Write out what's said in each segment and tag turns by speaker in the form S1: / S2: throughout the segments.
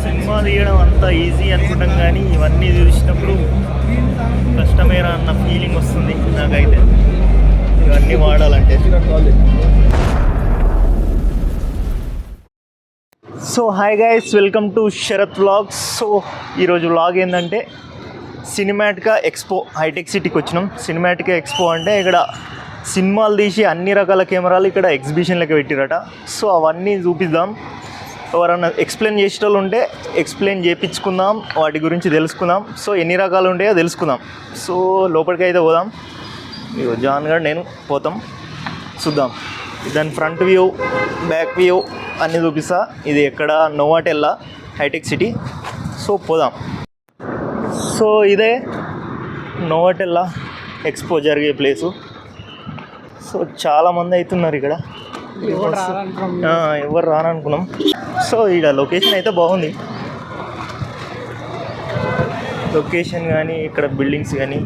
S1: Cinema తీయడం అంత easy అనుకుంటాం కానీ ఇవన్నీ చూసినప్పుడు కష్టమేరా అన్న ఫీలింగ్ వస్తుంది నాకైతే ఇవన్నీ వాడాలంటే. So hi guys, welcome to Sharath vlogs. So ఈరోజు వ్లాగ్ ఏంటంటే సినిమాటికా ఎక్స్పో హైటెక్ సిటీకి వచ్చినాం. సినిమాటికా ఎక్స్పో అంటే ఇక్కడ సినిమాలు తీసి అన్ని రకాల కెమెరాలు ఇక్కడ ఎగ్జిబిషన్లకి పెట్టిరట. సో అవన్నీ చూపిద్దాం. ఎవరన్నా ఎక్స్ప్లెయిన్ చేసేటోళ్ళు ఉంటే ఎక్స్ప్లెయిన్ చేయించుకుందాం, వాటి గురించి తెలుసుకుందాం. సో ఎన్ని రకాలు ఉంటాయో తెలుసుకుందాం. సో లోపలికి అయితే పోదాం. జాన్ గారు నేను పోతాం, చూద్దాం. దాని ఫ్రంట్ వ్యూ, బ్యాక్ వ్యూ అన్నీ చూపిస్తా. ఇది ఎక్కడ నోవాటెల్లా హైటెక్ సిటీ. సో పోదాం. సో ఇదే నోవాటెల్లా ఎక్స్పో జరిగే ప్లేసు. సో చాలామంది అవుతున్నారు ఇక్కడ, ఎవరు రాననుకున్నాం. సో ఇక్కడ లొకేషన్ అయితే బాగుంది, లొకేషన్ కానీ ఇక్కడ బిల్డింగ్స్ కానీ.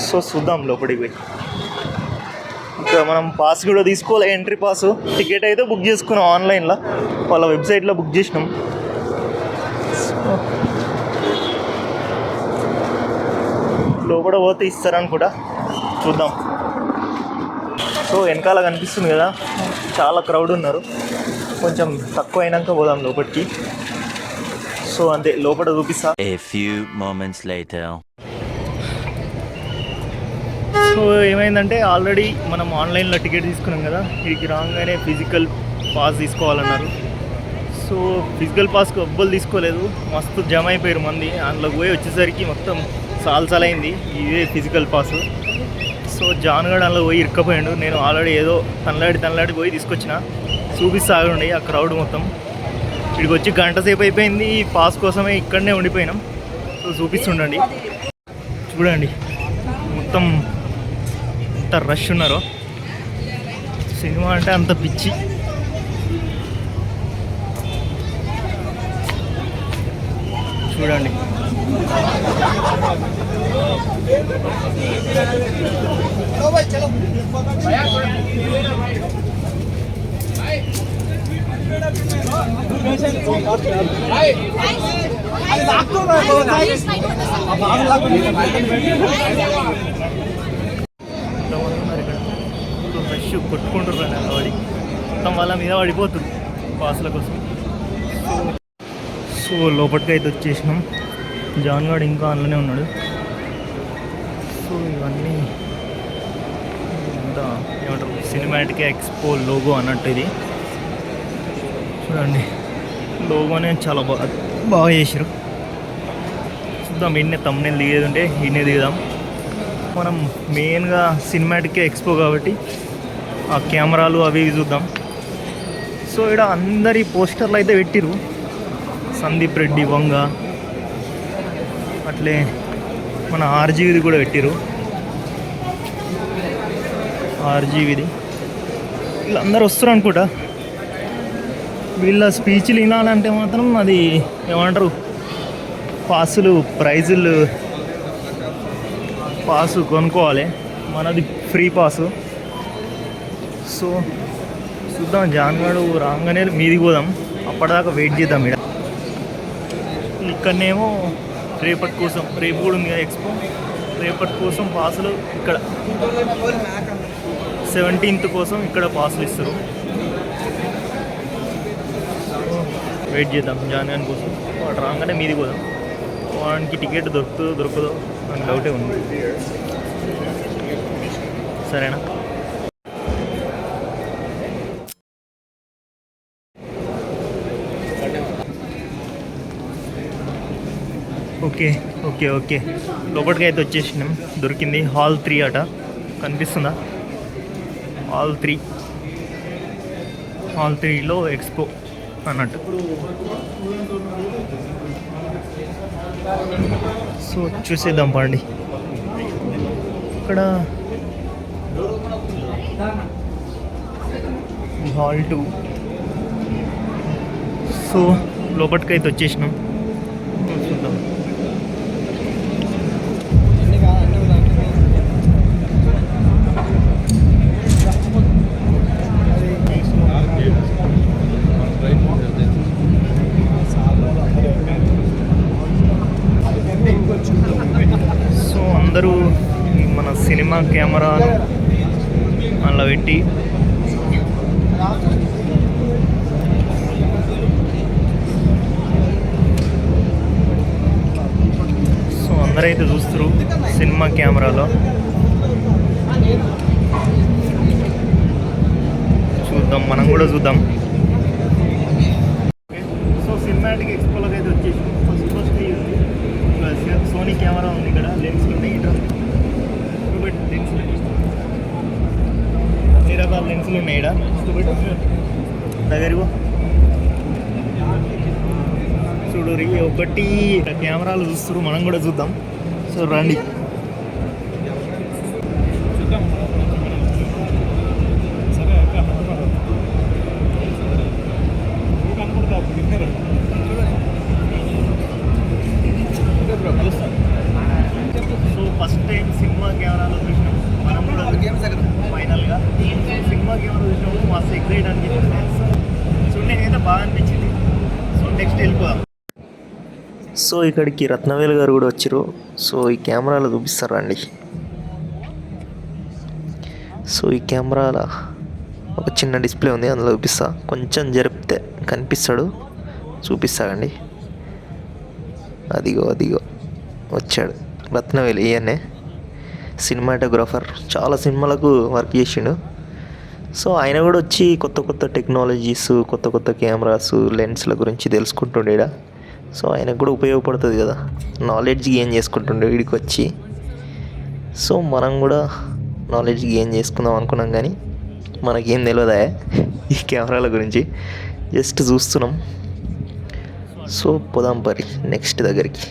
S1: సో చూద్దాం లోపలికి పోయి. ఇంకా మనం పాస్ కూడా తీసుకోవాలి, ఎంట్రీ పాస్. టికెట్ అయితే బుక్ చేసుకున్నాం ఆన్లైన్లో, వాళ్ళ వెబ్సైట్లో బుక్ చేసినాం. లోపల పోతే ఇస్తారనుకుంటా, చూద్దాం. సో వెనకాల కనిపిస్తుంది కదా, చాలా క్రౌడ్ ఉన్నారు. కొంచెం తక్కువ అయినాక పోదాం లోపలికి. సో అంతే, లోపల చూపిస్తా. సో ఏమైందంటే ఆల్రెడీ మనం ఆన్లైన్లో టికెట్ తీసుకున్నాం కదా, ఇక్కడికి రాగానే ఫిజికల్ పాస్ తీసుకోవాలన్నారు. సో ఫిజికల్ పాస్కి ఎవ్వరు తీసుకోలేదు, మస్తు జమ అయిపోయారు మంది. అందులోకి పోయి వచ్చేసరికి మొత్తం సాలసాలైంది ఇదే ఫిజికల్ పాస్. సో జాన్గఢ్ అందులో పోయి ఇరుక్కపోయాడు. నేను ఆల్రెడీ ఏదో తనలాడి పోయి తీసుకొచ్చిన, చూపిస్తాగుండి ఆ క్రౌడ్ మొత్తం. ఇక్కడికి వచ్చి గంట సేపు అయిపోయింది, పాస్ కోసమే ఇక్కడనే ఉండిపోయినాం. సో చూపిస్తుండండి, చూడండి మొత్తం ఎంత రష్ ఉన్నారో. సినిమా అంటే అంత పిచ్చి. చూడండి ఫ్రెష్ కొట్టుకుంటున్నారు వాడి, మొత్తం వాళ్ళ మీద పడిపోతుంది పాసుల కోసం. సో లోపలికి అయితే వచ్చేసినాం. జాన్గాడ్ ఇంకా అందులోనే ఉన్నాడు. సో ఇవన్నీ అంతా ఏమంటారు, సినిమాటిక్ ఎక్స్పో లోగో అన్నట్టు. ఇది చూడండి, లోగోనే చాలా బాగా చేసారు. చూద్దాం, ఇన్నే తమ్మునేలు దిగేది ఉంటే ఇన్నే దిగుదాం. మనం మెయిన్గా సినిమాటిక్ ఎక్స్పో కాబట్టి ఆ కెమెరాలు అవి చూద్దాం. సో ఇక్కడ అందరి పోస్టర్లు అయితే పెట్టిరు. సందీప్ రెడ్డి వంగ, అట్లే మన ఆర్జీవిది కూడా పెట్టిరు. ఆర్జీవిది వీళ్ళందరూ వస్తారు అనుకుంటా. వీళ్ళ స్పీచ్లు వినాలంటే మాత్రం అది ఏమంటారు, పాసులు ప్రైజులు పాసు కొనుక్కోవాలి. మనది ఫ్రీ పాసు. సో చూద్దాం, జాన్గాడు రాగానే మీదికి పోదాం. అప్పటిదాకా వెయిట్ చేద్దాం. ఇక్కడనేమో రేపటి కోసం, రేపు కూడా ఉంది కదా ఎక్స్పో, రేపటి కోసం పాసులు ఇక్కడ 17th కోసం ఇక్కడ పాసులు ఇస్తారు. వెయిట్ చేద్దాం జాన్గాన్ కోసం. వాడు రాగానే మీది పోదాం. వానికి టికెట్ దొరుకుతుందో దొరకదో అని డౌటే ఉంది. సరేనా? ఓకే ఓకే ఓకే లోపలికి అయితే వచ్చేసినాం. దొరికింది హాల్ 3 అట, కనిపిస్తుందా? హాల్ 3లో ఎక్స్పో అన్నట్టు. సో చూసేద్దాం పండి. ఇక్కడ హాల్ 2. సో లోపలికి అయితే వచ్చేసినాం. చూద్దాం. కెమెరా అందులో పెట్టి సో అందరైతే చూస్తారు సినిమా కెమెరాలో. చూద్దాం, మనం కూడా చూద్దాం. సో సినిమాటిక్ ఎక్స్పోలోకి అయితే వచ్చేసి ఫస్ట్ సోనీ కెమెరా ఉంది. ఇక్కడ లెన్స్లు ఉన్నాయి. ఇటు లెన్స్లు అన్ని రకాల లెన్స్లు ఉన్నాయి. ఇక్కడ దగ్గరకు చూడు ఒకటి కెమెరాలు చూస్తారు, మనం కూడా చూద్దాం. సో రండి. సో ఫస్ట్ టైం సినిమా కెమెరాలో చూసినాం మనం కూడా ఫైనల్గా. సినిమా కెమెరా చూసినప్పుడు మస్తు ఎక్సైట్ అనిపించింది. సో నేనైతే బాగా అనిపించింది. సో నెక్స్ట్ వెళ్ళిపోదాం. సో ఇక్కడికి రత్నవేలు గారు కూడా వచ్చారు. సో ఈ కెమెరాలో చూపిస్తారండి. సో ఈ కెమెరాలో ఒక చిన్న డిస్ప్లే ఉంది, అందులో చూపిస్తా. కొంచెం జరిపితే కనిపిస్తాడు, చూపిస్తాడండి. అదిగో అదిగో వచ్చాడు రత్నవేలు. ఈయనే సినిమాటోగ్రాఫర్, చాలా సినిమాలకు వర్క్ చేసిండు. సో ఆయన కూడా వచ్చి కొత్త కొత్త టెక్నాలజీస్, కొత్త కొత్త కెమెరాస్, లెన్స్ల గురించి తెలుసుకుంటుండే. సో ఆయనకు కూడా ఉపయోగపడుతుంది కదా, నాలెడ్జ్ గెయిన్ చేసుకుంటుండే వీడికి వచ్చి. సో మనం కూడా నాలెడ్జ్ గెయిన్ చేసుకుందాం అనుకున్నాం, కానీ మనకేం తెలియదా ఈ కెమెరాల గురించి, జస్ట్ చూస్తున్నాం. సో పోదాం పరి నెక్స్ట్ దగ్గరికి.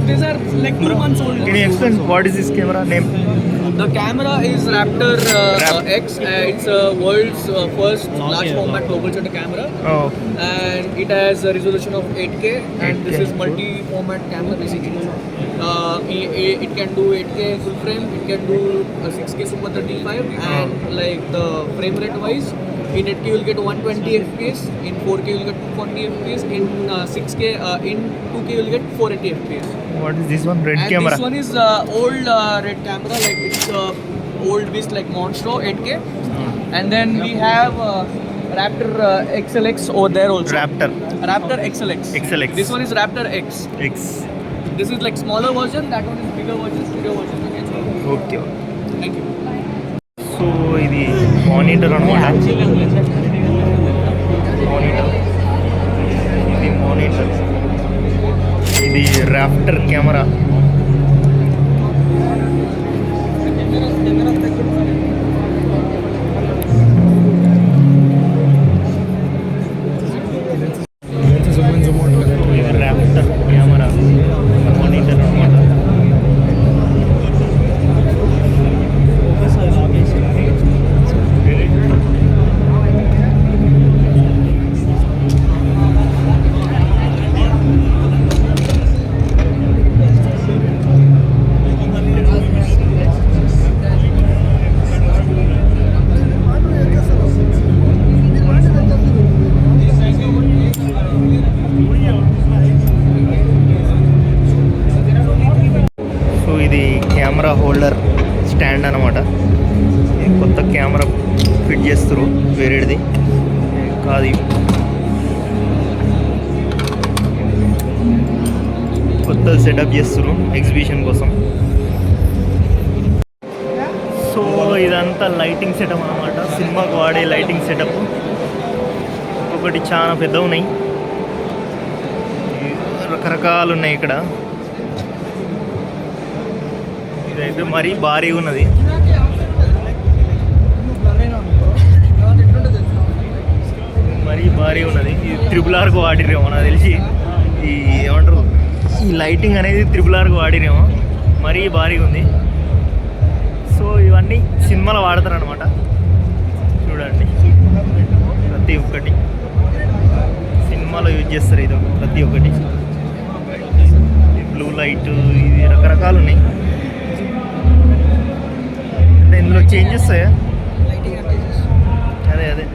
S2: These are like 2 months old.
S1: Can you explain what is this camera name?
S2: The camera is Raptor X. It's world's first large format global shutter camera.
S1: Oh,
S2: And it has a resolution of 8K, and this is multi-format camera basically. It can do 8K full frame, it can do 6K Super 35, and like the frame rate wise, in 8K you'll get 120 FPS, in 4K you'll get 240 FPS, in 6K, in 2K you'll get 480 FPS.
S1: what is this one? Red
S2: And
S1: camera.
S2: this one is old red camera, like it's old beast like Monstro 8K. And then we have Raptor XLX over there also. Raptor XLX.
S1: XLX.
S2: This one is Raptor X.
S1: X.
S2: This is like smaller version. That one is bigger version, studio version.
S1: Okay.
S2: Thank you.
S1: So ఇది monitor అనమాట. Monitor, ఇది monitor, ఇది Raptor camera. ఇది Raptor camera monitor అనమాట. Camera holder stand అనమాట. కొత్త camera fit చేస్తారు, వేరేది కాదు, కొత్త సెటప్ చేస్తారు ఎగ్జిబిషన్ కోసం. సో ఇదంతా లైటింగ్ సెటప్ అనమాట, సినిమాకు వాడే లైటింగ్ సెటప్. ఒకటి చాలా పెద్ద ఉన్నాయి, రకరకాలు ఉన్నాయి ఇక్కడ. ఇదైతే మరీ భారీగా ఉన్నది. మరీ భారీగా ఉన్నది. ఇది త్రిబుల్-ఆర్కు వాడిరేమో నాకు తెలిసి. ఈ ఏమంటారు, ఈ లైటింగ్ అనేది త్రిబుల్-ఆర్కు వాడిరేమో, మరీ భారీగా ఉంది. సో ఇవన్నీ సినిమాలో వాడతారు అనమాట. చూడండి, ప్రతి ఒక్కటి సినిమాలో యూజ్ చేస్తారు. ఇది ప్రతి ఒక్కటి బ్లూ లైట్, ఇది రకరకాలు ఉన్నాయి. అంటే ఇందులో చేంజ్ చేస్తాయా? అదే అదే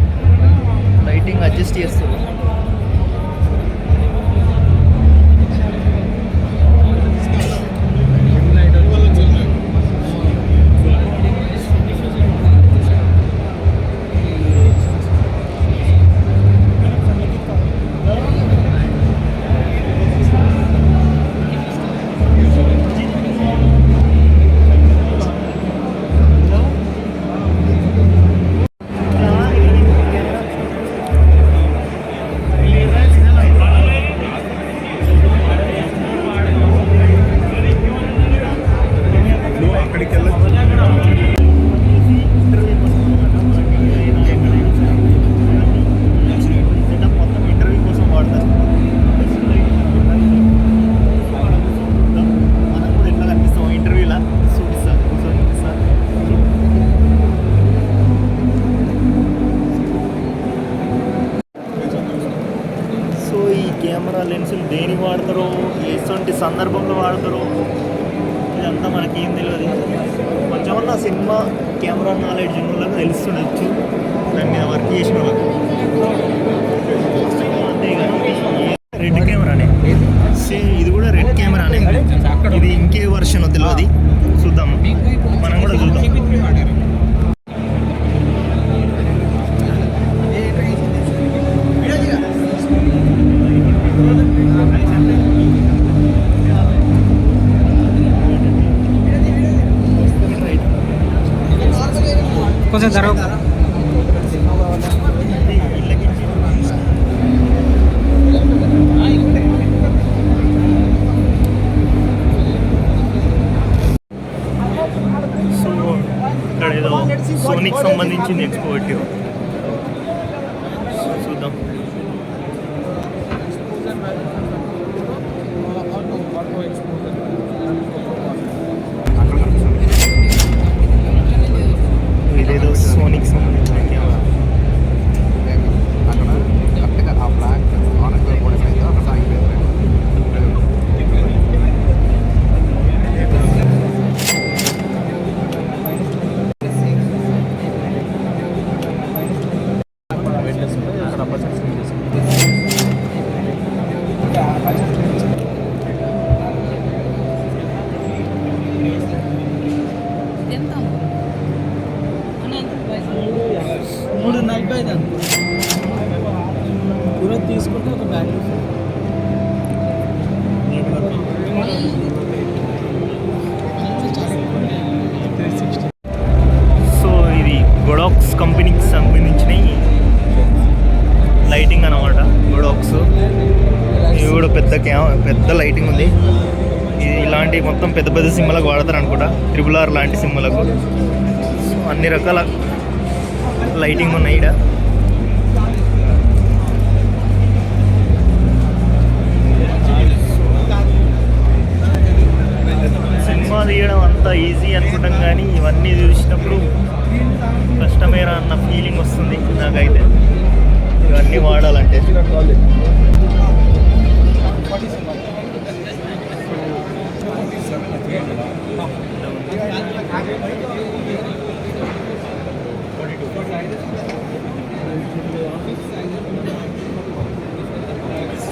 S1: లైటింగ్ అడ్జస్ట్ చేస్తుంది. ఎందుకు వాడతారో, ఎటువంటి సందర్భంలో వాడతారో ఇదంతా మనకేం తెలియదు. కొంచెమన్నా సినిమా కెమెరా నాలెడ్జ్ ఉన్న వాళ్ళకి తెలుస్తుండొచ్చు, దాని మీద వర్క్ చేసిన వాళ్ళకి. అంతేగాని రెడ్ కెమెరానే, సేమ్ ఇది కూడా రెడ్ కెమెరానే. ఇది ఇంకే వర్షన్ తెలియదు, చూద్దాం, మనం కూడా చూద్దాం.
S3: కొంచెం ధర
S1: సో ఇక్కడ ఏదో సోనీకి సంబంధించింది ఎక్స్పో పెట్టారు, చూద్దాం. ఇదేదో సోనీకి సంబంధించిన కెమెరా.
S3: మూడు నైట్ అయితే పూర తీసుకుంటే ఒక బ్యాగ్.
S1: సో ఇది గొడాక్స్ కంపెనీకి సంబంధించిన లైటింగ్ అన్నమాట. గొడాక్స్ ఇది కూడా పెద్ద లైటింగ్ ఉంది. ఇది ఇలాంటి మొత్తం పెద్ద పెద్ద సిమ్లకు వాడతారు అనుకుంటా, RRR లాంటి సిమ్లకు. అన్ని రకాల లైటింగ్ ఉన్నాయి ఇక్కడ. సినిమా తీయడం అంత ఈజీ అనుకుంటాం, కానీ ఇవన్నీ చూసినప్పుడు కష్టమేరా అన్న ఫీలింగ్ వస్తుంది నాకైతే, ఇవన్నీ వాడాలంటే.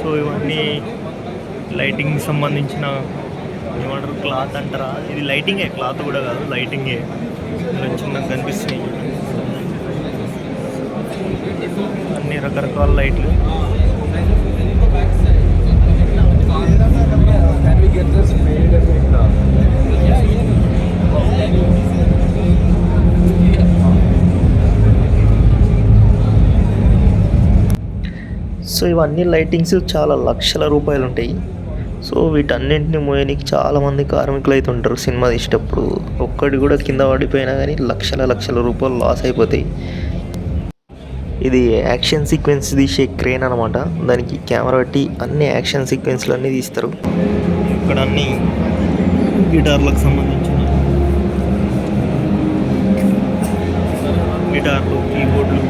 S1: సో ఇవన్నీ లైటింగ్ సంబంధించిన ఏమంటారు, క్లాత్ అంటారా, ఇది లైటింగే, క్లాత్ కూడా కాదు, లైటింగే. ఇలా చిన్నగా కనిపిస్తున్నాయి అన్ని రకరకాల లైట్లు. సో ఇవన్నీ లైటింగ్స్ చాలా లక్షల రూపాయలు ఉంటాయి. సో వీటన్నింటిని మోయడానికి చాలామంది కార్మికులు అయితే ఉంటారు. సినిమా తీసేటప్పుడు ఒక్కటి కూడా కింద పడిపోయినా కానీ లక్షల రూపాయలు లాస్ అయిపోతాయి. ఇది యాక్షన్ సీక్వెన్స్ తీసే క్రేన్ అనమాట. దానికి కెమెరా పెట్టి అన్ని యాక్షన్ సీక్వెన్స్లు అన్నీ తీస్తారు. ఇక్కడ అన్ని గిటార్లకు సంబంధించిన గిటార్లు, కీబోర్డులు,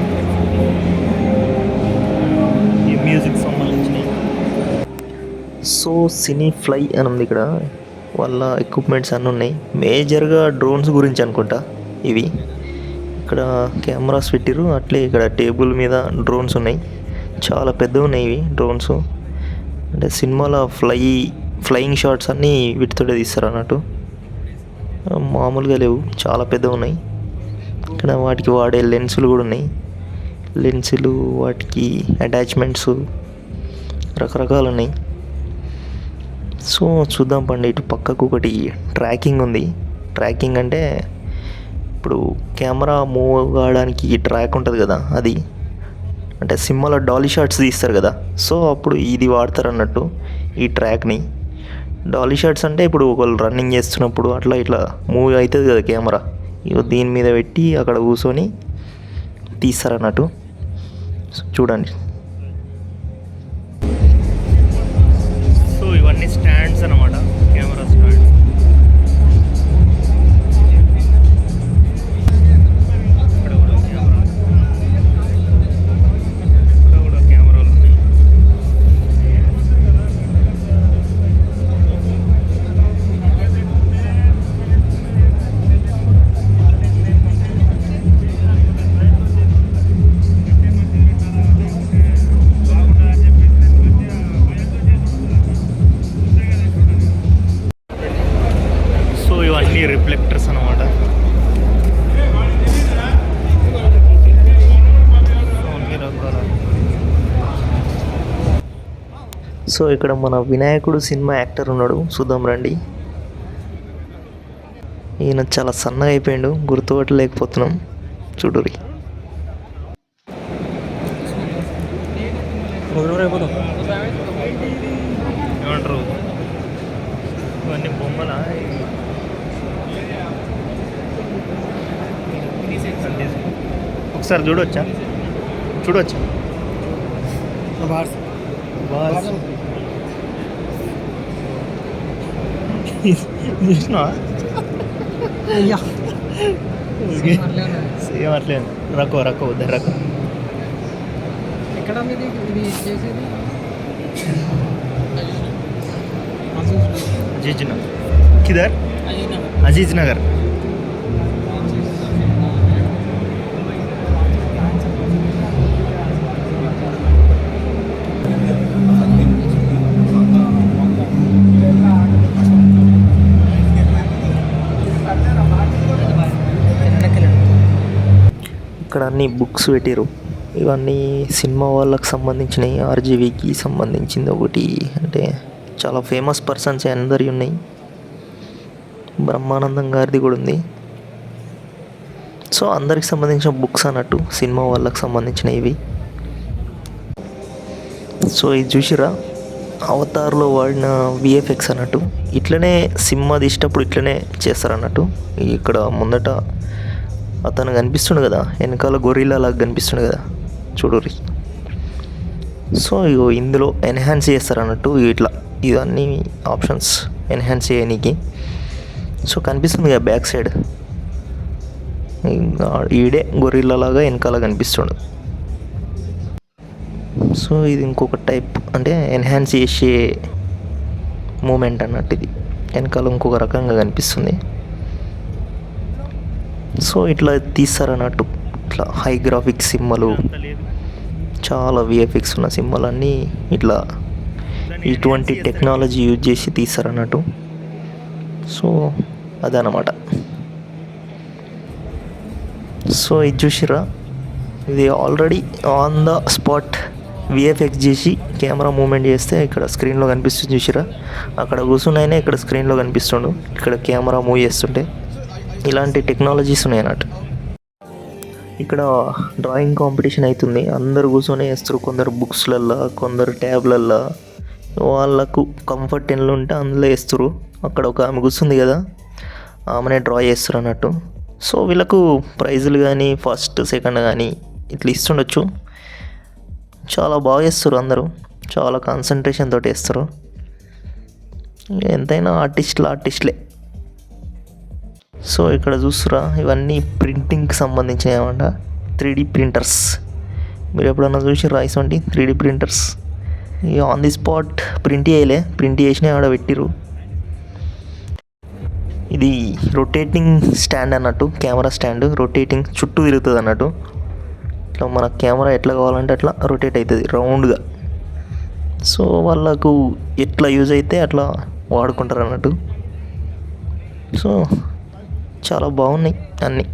S1: ఈ మ్యూజిక్ సంబంధించినవి. సో సినీ ఫ్లై అని ఉంది ఇక్కడ, వాళ్ళ ఎక్విప్మెంట్స్ అన్నీ ఉన్నాయి. మేజర్గా డ్రోన్స్ గురించి అనుకుంటా ఇవి. ఇక్కడ కెమెరాస్ పెట్టిరు, అట్లే ఇక్కడ టేబుల్ మీద డ్రోన్స్ ఉన్నాయి. చాలా పెద్దవి ఉన్నాయి ఇవి డ్రోన్స్. అంటే సినిమాలో ఫ్లయింగ్ షాట్స్ అన్నీ వీటితోటే తీస్తారు అన్నట్టు, మామూలుగా లేవు, చాలా పెద్దవి ఉన్నాయి. ఇక్కడ వాటికి వాడే లెన్సులు కూడా ఉన్నాయి. లెన్సులు, వాటికి అటాచ్మెంట్స్ రకరకాలు ఉన్నాయి. సో చూద్దాం పండి. ఇటు పక్కకు ఒకటి ట్రాకింగ్ ఉంది. ట్రాకింగ్ అంటే ఇప్పుడు కెమెరా మూవ్ కావడానికి ట్రాక్ ఉంటుంది కదా, అది అంటే సినిమాలో డాలీ షాట్స్ తీస్తారు కదా, సో అప్పుడు ఇది వాడతారు అన్నట్టు ఈ ట్రాక్ని. డాలీ షాట్స్ అంటే ఇప్పుడు ఒకళ్ళు రన్నింగ్ చేస్తున్నప్పుడు అట్లా ఇట్లా మూవ్ అవుతుంది కదా కెమెరా, దీని మీద పెట్టి అక్కడ కూర్చొని తీస్తారు అన్నట్టు. చూడండి. సో ఇవన్నీ స్టాండ్స్ అన్నమాట, కెమెరా స్టాండ్స్. ఇక్కడ కూడా కెమెరాలు ఉన్నాయి. సో ఇక్కడ మన వినాయకుడు సినిమా యాక్టర్ ఉన్నాడు, చూద్దాం రండి. ఈయన చాలా సన్నగా అయిపోయాడు, గుర్తుపట్టలేకపోతున్నాం. చూడురి. ఏమంటారు ఇవన్నీ బొమ్మల ఒకసారి చూడొచ్చా? చూసినా సేమ్ అట్లే రకో వద్ద రకో.
S3: ఎక్కడ మీది ఇది చేసేది?
S1: అజీజ్ నగర్. కిదర్? అజీజ్ నగర్. ఇక్కడ అన్ని బుక్స్ పెట్టారు. ఇవన్నీ సినిమా వాళ్ళకి సంబంధించినవి. ఆర్జీవీకి సంబంధించింది ఒకటి, అంటే చాలా ఫేమస్ పర్సన్స్ అందరి ఉన్నాయి. బ్రహ్మానందం గారిది కూడా ఉంది. సో అందరికి సంబంధించిన బుక్స్ అన్నట్టు, సినిమా వాళ్ళకి సంబంధించిన ఇవి. సో ఇది చూసిరా, అవతార్లో వాడిన విఎఫ్ఎక్స్ అన్నట్టు. ఇట్లనే సినిమా తీసేటప్పుడు ఇట్లనే చేస్తారు అన్నట్టు. ఇక్కడ ముందట అతను కనిపిస్తుండు కదా, వెనకాల గొరిల్లా లాగా కనిపిస్తుండు కదా, చూడుర్రి. సో ఇగో ఇందులో ఎన్హాన్స్ చేస్తారు అన్నట్టు. ఇట్లా ఇవన్నీ ఆప్షన్స్ ఎన్హాన్స్ చేయడానికి. సో కనిపిస్తుంది కదా బ్యాక్ సైడ్, ఈడే గొరిల్లా లాగా వెనకాల కనిపిస్తుండు. సో ఇది ఇంకొక టైప్, అంటే ఎన్హాన్స్ చేసే మూమెంట్ అన్నట్టు. ఇది వెనకాల ఇంకొక రకంగా కనిపిస్తుంది. సో ఇట్లా తీస్తారన్నట్టు. ఇట్లా హై గ్రాఫిక్స్ సినిమాలు, చాలా విఎఫ్ఎక్స్ ఉన్న సినిమాలన్నీ ఇట్లా ఇటువంటి టెక్నాలజీ యూజ్ చేసి తీస్తారన్నట్టు. సో అదనమాట. సో ఇది చూసిరా, ఇది already on the spot VFX చేసి కెమెరా మూమెంట్ చేస్తే ఇక్కడ స్క్రీన్లో కనిపిస్తుంది. చూసిరా, అక్కడ కూర్చున్నాయినా ఇక్కడ స్క్రీన్లో కనిపిస్తుండు, ఇక్కడ కెమెరా మూవ్ చేస్తుంటే. ఇలాంటి టెక్నాలజీస్ ఉన్నాయి అన్నట్టు. ఇక్కడ డ్రాయింగ్ కాంపిటీషన్ అవుతుంది. అందరు కూర్చొని వేస్తారు. కొందరు బుక్స్లల్లో, కొందరు ట్యాబ్లల్లో. వాళ్ళకు కంఫర్ట్ ఎన్లో ఉంటే అందులో వేస్తారు. అక్కడ ఒక ఆమె కూర్చుంది కదా, ఆమెనే డ్రా చేస్తారు అన్నట్టు. సో వీళ్ళకు ప్రైజులు కానీ ఫస్ట్ సెకండ్ కానీ ఇట్లా ఇస్తుండొచ్చు. చాలా బాగా వేస్తారు అందరూ, చాలా కాన్సన్ట్రేషన్ తోటి వేస్తారు. ఎంతైనా ఆర్టిస్టులే. సో ఇక్కడ చూస్తురా, ఇవన్నీ ప్రింటింగ్కి సంబంధించినవి ఏమంట, 3D ప్రింటర్స్. మీరు ఎప్పుడన్నా చూసిర్రా ఇటువంటి 3D ప్రింటర్స్? ఇక ఆన్ ది స్పాట్ ప్రింట్ చేసినా ఆడ పెట్టిరు. ఇది రొటేటింగ్ స్టాండ్ అన్నట్టు, కెమెరా స్టాండ్ రొటేటింగ్ చుట్టూ తిరుగుతుంది అన్నట్టు. ఇట్లా మన కెమెరా ఎట్లా కావాలంటే అట్లా రొటేట్ అవుతుంది రౌండ్గా. సో వాళ్ళకు ఎట్లా యూజ్ అయితే అట్లా వాడుకుంటారు అన్నట్టు. సో చాలా బాగున్నాయి అన్నీ.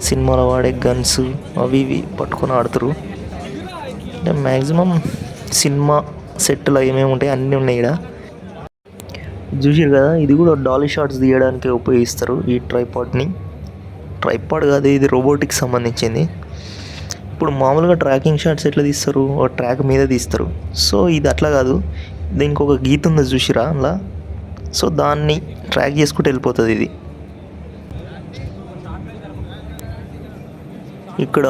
S1: సినిమాలో వాడే గన్స్ అవి ఇవి పట్టుకొని ఆడుతారు. అంటే మ్యాక్సిమం సినిమా సెట్లో ఏమేమి ఉంటాయి అన్నీ ఉన్నాయి ఇక్కడ. చూసారు కదా, ఇది కూడా డాలీ షాట్స్ తీయడానికి ఉపయోగిస్తారు ఈ ట్రైపాడ్ని. ట్రైపాడ్ కాదు, ఇది రోబోటిక్స్ సంబంధించింది. ఇప్పుడు మామూలుగా ట్రాకింగ్ షాట్స్ ఎట్లా తీస్తారు, ఒక ట్రాక్ మీద తీస్తారు. సో ఇది అట్లా కాదు, దీనికి ఒక గీత ఉంది చూసిరా అలా. సో దాన్ని ట్రాక్ చేసుకుంటూ వెళ్ళిపోతుంది ఇది. ఇక్కడ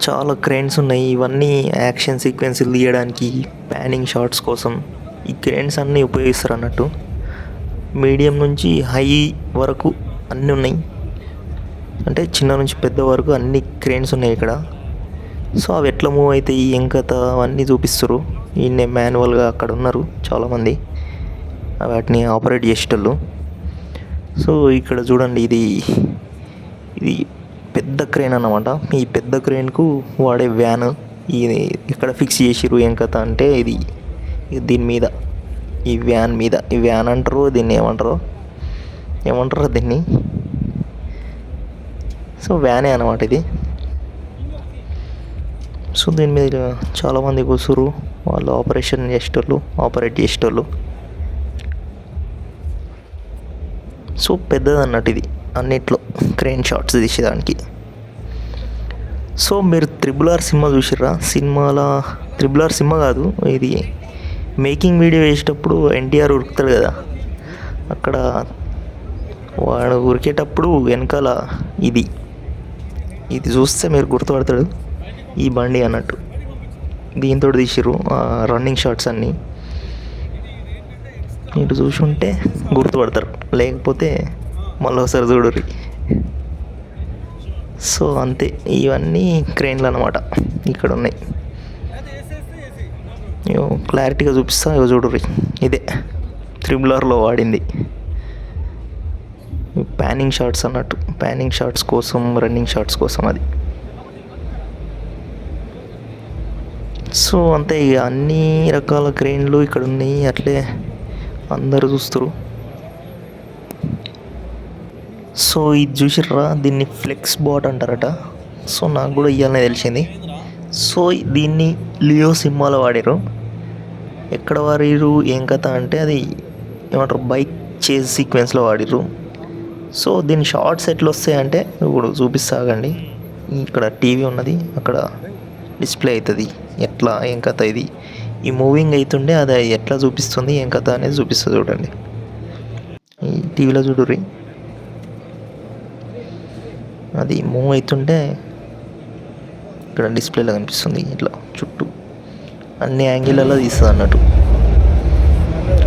S1: చాలా క్రేన్స్ ఉన్నాయి. ఇవన్నీ యాక్షన్ సీక్వెన్స్లు తీయడానికి, ప్యానింగ్ షాట్స్ కోసం ఈ క్రేన్స్ అన్నీ ఉపయోగిస్తారు అన్నట్టు. మీడియం నుంచి హై వరకు అన్నీ ఉన్నాయి. అంటే చిన్న నుంచి పెద్ద వరకు అన్ని క్రేన్స్ ఉన్నాయి ఇక్కడ. సో అవి ఎట్లా మూవ్ అవుతాయి, ఏం కథ అవన్నీ చూపిస్తారు. ఈయనే మాన్యువల్గా అక్కడ ఉన్నారు చాలామంది వాటిని ఆపరేట్ చేసేటోళ్ళు. సో ఇక్కడ చూడండి, ఇది పెద్ద క్రేన్ అన్నమాట. ఈ పెద్ద క్రేన్కు వాడే వ్యాన్ ఇది ఇక్కడ ఫిక్స్ చేసిర్రు. ఏం కథ అంటే ఇది దీని మీద, ఈ వ్యాన్ అంటారు దీన్ని, ఏమంటారు దీన్ని. సో వ్యానే అన్నమాట ఇది. సో దీని మీద చాలామంది కూర్చురు. వాళ్ళు ఆపరేట్ చేసేటోళ్ళు. సో పెద్దది అన్నట్టు ఇది అన్నిట్లో క్రేన్ షాట్స్ తీసేదానికి. సో మీరు RRR సినిమా చూసిర్రా? RRR సినిమా కాదు ఇది, మేకింగ్ వీడియో వేసేటప్పుడు ఎన్టీఆర్ ఉరుకుతాడు కదా, అక్కడ వాడు ఉరికేటప్పుడు వెనకాల ఇది చూస్తే మీరు గుర్తుపడతాడు, ఈ బండి అన్నట్టు. దీంతో తీసిర్రు రన్నింగ్ షాట్స్ అన్నీ. మీరు చూసి ఉంటే గుర్తుపడతారు, లేకపోతే మళ్ళీ ఒకసారి చూడుర్రి. సో అంతే, ఇవన్నీ క్రేన్లు అన్నమాట ఇక్కడ ఉన్నాయి. క్లారిటీగా చూపిస్తా, చూడుర్రి. ఇదే RRRలో వాడింది ప్యానింగ్ షాట్స్ అన్నట్టు, ప్యానింగ్ షాట్స్ కోసం, రన్నింగ్ షాట్స్ కోసం అది. సో అంతే ఇక అన్ని రకాల క్రేన్లు ఇక్కడ ఉన్నాయి, అట్లే అందరూ చూస్తారు. సో ఇది చూసిర్రా, దీన్ని ఫ్లెక్స్ బాట్ అంటారట. సో నాకు కూడా ఇవ్వాలనే తెలిసింది. సో దీన్ని లియో సినిమాలో వాడారు. ఎక్కడ వాడిరు ఏం కథ అంటే, అది ఏమంటారు, బైక్ చేజ్ సీక్వెన్స్లో వాడిరు. సో దీని షార్ట్స్ ఎట్లా వస్తాయంటే ఇప్పుడు చూపిస్తాగండి. ఇక్కడ టీవీ ఉన్నది, అక్కడ డిస్ప్లే అవుతుంది ఎట్లా ఏం కథ, ఇది ఈ మూవింగ్ అవుతుండే అది ఎట్లా చూపిస్తుంది ఏం కథ అనేది చూపిస్తుంది చూడండి. ఈ టీవీలో చూడుర్రి, అది మూవ్ అవుతుంటే ఇక్కడ డిస్ప్లేలో కనిపిస్తుంది. ఇట్లా చుట్టూ అన్ని యాంగిల్లో తీస్తుంది అన్నట్టు.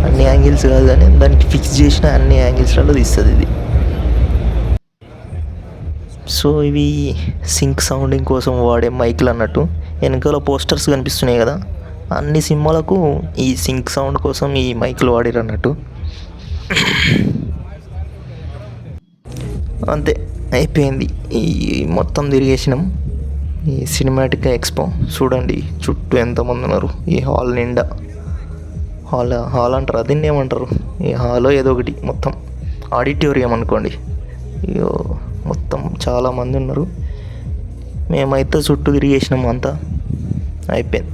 S1: అన్ని యాంగిల్స్ కాదు కానీ దానికి ఫిక్స్ చేసిన అన్ని యాంగిల్స్లలో తీస్తుంది ఇది. సో ఇవి సింక్ సౌండింగ్ కోసం వాడే మైక్లు అన్నట్టు. వెనకాల పోస్టర్స్ కనిపిస్తున్నాయి కదా, అన్ని సినిమాలకు ఈ సింక్ సౌండ్ కోసం ఈ మైక్లు వాడారు అన్నట్టు. అంతే అయిపోయింది, ఈ మొత్తం తిరిగేసినాం ఈ సినిమాటిక్ ఎక్స్పో. చూడండి చుట్టూ ఎంతమంది ఉన్నారు ఈ హాల్ నిండా. హాల్ అంటారు, దీన్ని ఏమంటారు, ఈ హాలో ఏదో ఒకటి, మొత్తం ఆడిటోరియం అనుకోండి. ఇగో మొత్తం చాలామంది ఉన్నారు. మేమైతే చుట్టూ తిరిగేసినాం, అంతా అయిపోయింది.